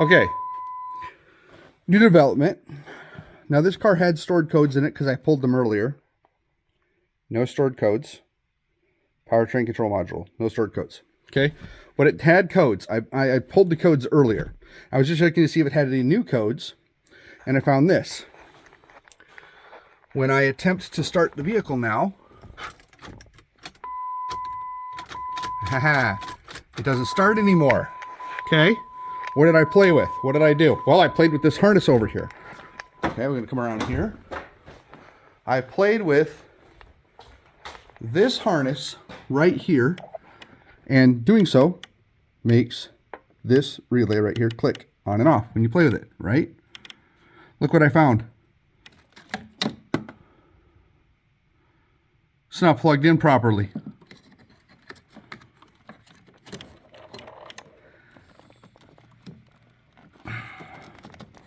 Okay, new development. Now this car had stored codes in it because I pulled them earlier. No stored codes. Powertrain control module, no stored codes. Okay, but it had codes. I pulled the codes earlier. I was just checking to see if it had any new codes, and I found this. When I attempt to start the vehicle now, it doesn't start anymore. Okay, what did I play with? What did I do? Well, I played with this harness over here. Okay, we're gonna come around here. I played with this harness right here, and doing so makes this relay right here click on and off when you play with it, right? Look what I found. It's not plugged in properly.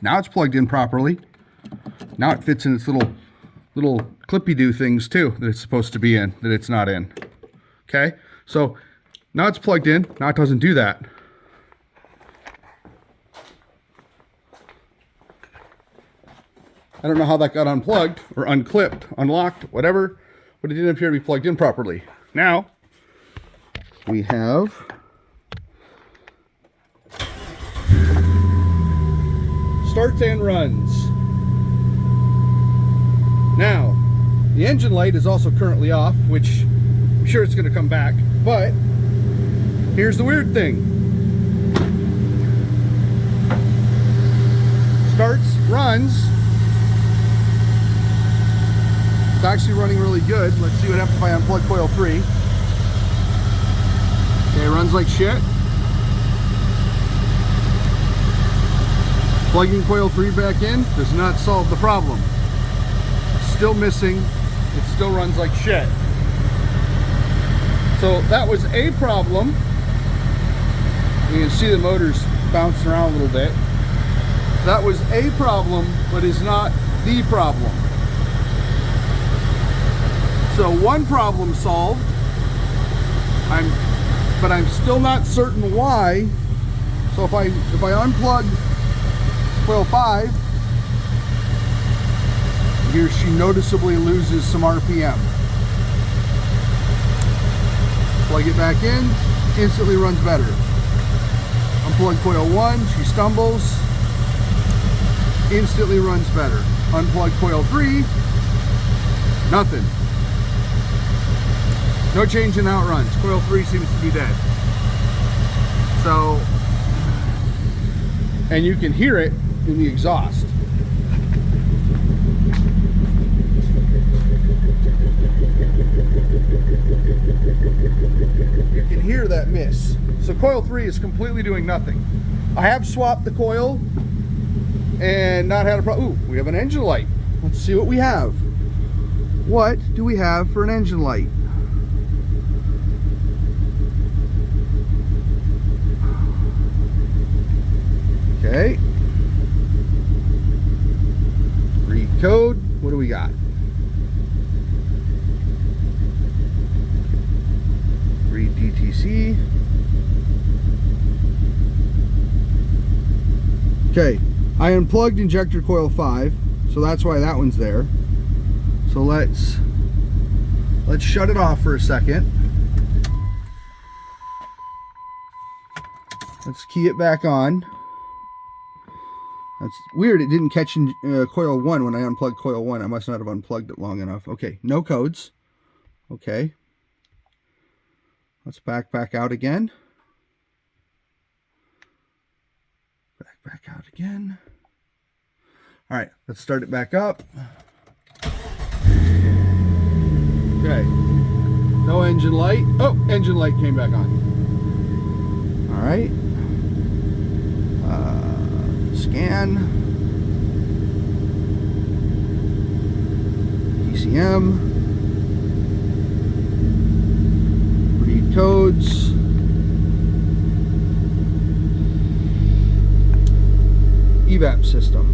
Now it's plugged in properly. Now it fits in its little clippy-do things too that it's supposed to be in, that it's not in. Okay, so now it's plugged in. Now it doesn't do that. I don't know how that got unplugged or unclipped, unlocked, whatever, but it didn't appear to be plugged in properly. Now we have starts and runs. Now, the engine light is also currently off, which I'm sure it's going to come back, but here's the weird thing. Starts, runs. It's actually running really good. Let's see what happens if I unplug coil 3. Okay, runs like shit. Plugging coil 3 back in does not solve the problem. Still missing. It still runs like shit. So that was a problem. You can see the motor's bouncing around a little bit. That was a problem, but is not the problem. So one problem solved. But I'm still not certain why. So if I unplug coil 5, here she noticeably loses some RPM. Plug it back in, instantly runs better. Unplug coil 1, she stumbles, instantly runs better. Unplug coil 3, nothing. No change in outruns. Coil 3 seems to be dead. So, and you can hear it in the exhaust. You can hear that miss. So coil 3 is completely doing nothing. I have swapped the coil and not had a problem. Ooh, we have an engine light. Let's see what we have. What do we have for an engine light? Okay. Read code. What do we got? Read DTC. Okay. I unplugged injector coil 5, so that's why that one's there. So let's shut it off for a second. Let's key it back on. That's weird, it didn't catch in coil 1 when I unplugged coil 1. I must not have unplugged it long enough. Okay, no codes. Okay. Let's back out again. Back out again. All right, let's start it back up. Okay. No engine light. Oh, engine light came back on. All right. Scan. ECM. Read codes. Evap system.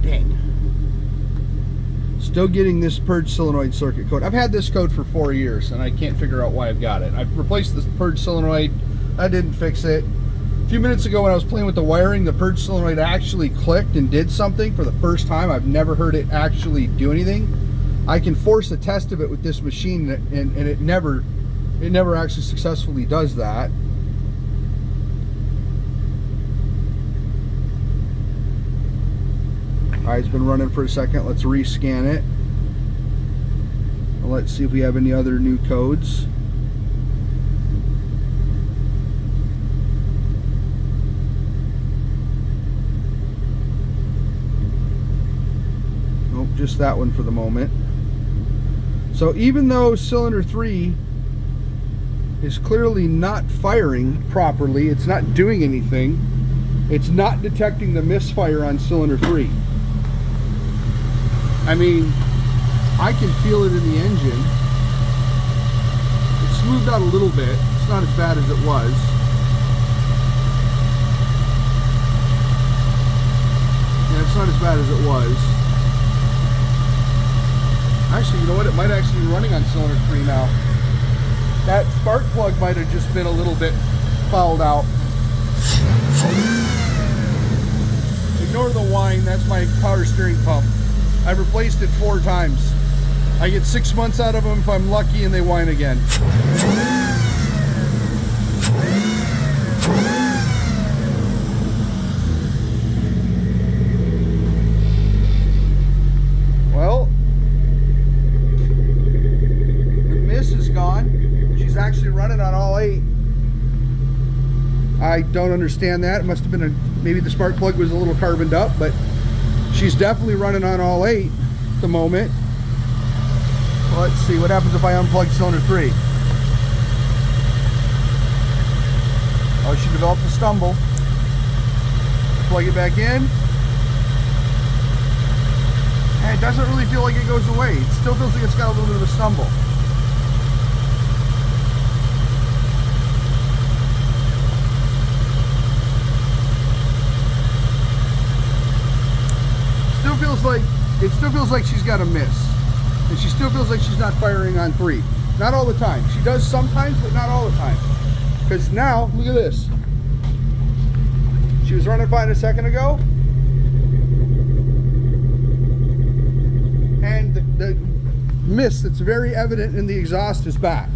Dang. Still getting this purge solenoid circuit code. I've had this code for 4 years and I can't figure out why I've got it. I've replaced this purge solenoid that didn't fix it. A few minutes ago when I was playing with the wiring, the purge solenoid actually clicked and did something for the first time. I've never heard it actually do anything. I can force a test of it with this machine, and it never actually successfully does that. Alright, it's been running for a second. Let's rescan it. Let's see if we have any other new codes. Nope, just that one for the moment. So even though cylinder 3 is clearly not firing properly, it's not doing anything, it's not detecting the misfire on cylinder 3. I mean, I can feel it in the engine. It's smoothed out a little bit. It's not as bad as it was. Yeah, it's not as bad as it was. Actually, you know what? It might actually be running on cylinder 3 now. That spark plug might have just been a little bit fouled out. Ignore the whine. That's my power steering pump. I've replaced it 4 times. I get 6 months out of them if I'm lucky, and they whine again. Well, the miss is gone. She's actually running on all 8. I don't understand that. It must have been maybe the spark plug was a little carboned up, but she's definitely running on all 8 at the moment. Let's see what happens if I unplug cylinder 3. Oh, she developed a stumble. Plug it back in. And it doesn't really feel like it goes away. It still feels like it's got a little bit of a stumble. It still feels like she's got a miss. And she still feels like she's not firing on 3. Not all the time. She does sometimes, but not all the time. Because now, look at this. She was running fine a second ago. And the mist that's very evident in the exhaust is back.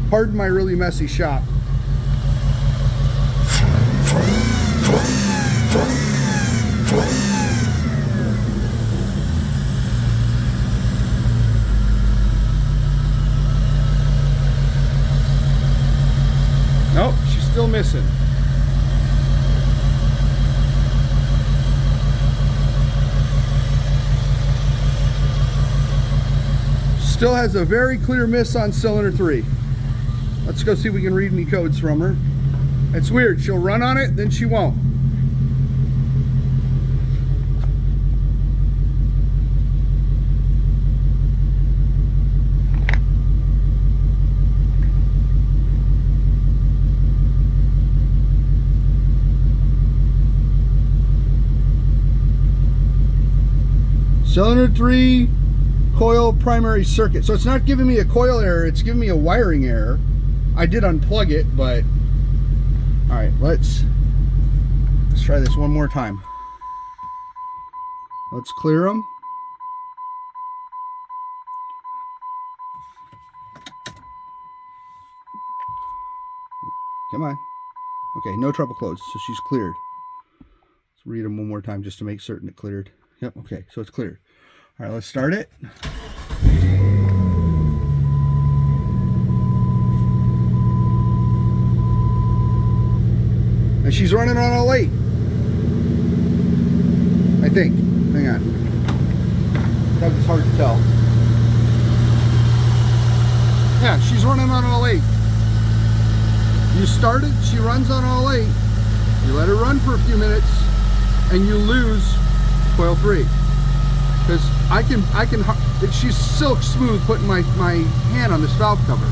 Pardon my really messy shop. Nope, she's still missing. Still has a very clear miss on cylinder 3. Let's go see if we can read any codes from her. It's weird, she'll run on it, then she won't. Cylinder 3 coil primary circuit. So it's not giving me a coil error, it's giving me a wiring error. I did unplug it, but all right, let's try this one more time. Let's clear them. Come on. Okay, no trouble closed, so she's cleared. Let's read them one more time just to make certain it cleared. Yep, okay, so it's cleared. All right, let's start it. And she's running on all 8. I think. Hang on. That was hard to tell. Yeah, she's running on all 8. You start it, she runs on all 8. You let her run for a few minutes, and you lose coil 3. Because I can, she's silk smooth putting my hand on this valve cover.